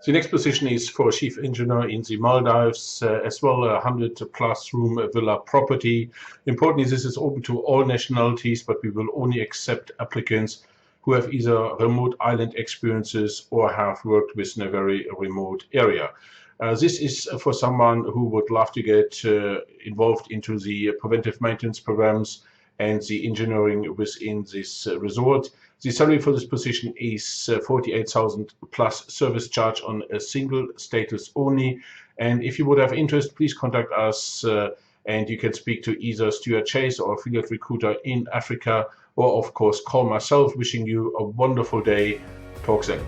The next position is for a chief engineer in the Maldives, as well a 100+ room villa property. Importantly, this is open to all nationalities, but we will only accept applicants who have either remote island experiences or have worked within a very remote area. This is for someone who would love to get involved into the preventive maintenance programs and the engineering within this resort. The salary for this position is 48,000 plus service charge on a single status only. And if you would have interest, please contact us and you can speak to either Stuart Chase or affiliate recruiter in Africa, or of course call myself. Wishing you a wonderful day. Talk soon.